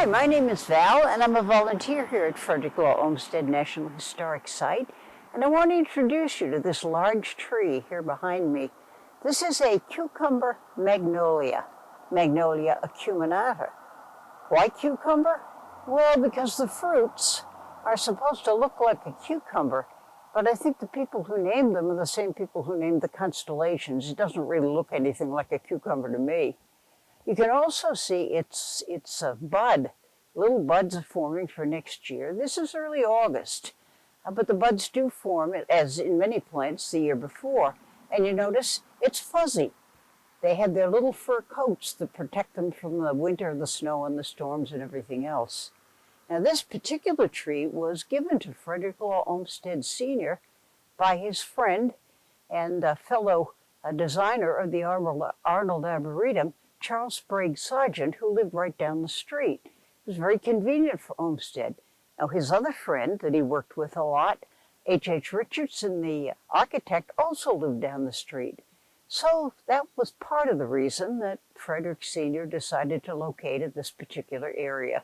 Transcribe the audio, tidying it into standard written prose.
Hi, my name is Val, and I'm a volunteer here at Frederick Law Olmsted National Historic Site. And I want to introduce you to this large tree here behind me. This is a cucumber magnolia, Magnolia acuminata. Why cucumber? Well, because the fruits are supposed to look like a cucumber, but I think the people who named them are the same people who named the constellations. It doesn't really look anything like a cucumber to me. You can also see it's a bud. Little buds are forming for next year. This is early August, but the buds do form, as in many plants, the year before. And you notice it's fuzzy. They have their little fur coats that protect them from the winter, the snow, and the storms and everything else. Now, this particular tree was given to Frederick Law Olmsted Sr. by his friend and fellow designer of the Arnold Arboretum, Charles Sprague Sargent, who lived right down the street. It was very convenient for Olmsted. Now, his other friend that he worked with a lot, H.H. Richardson, the architect, also lived down the street. So that was part of the reason that Frederick Sr. decided to locate at this particular area.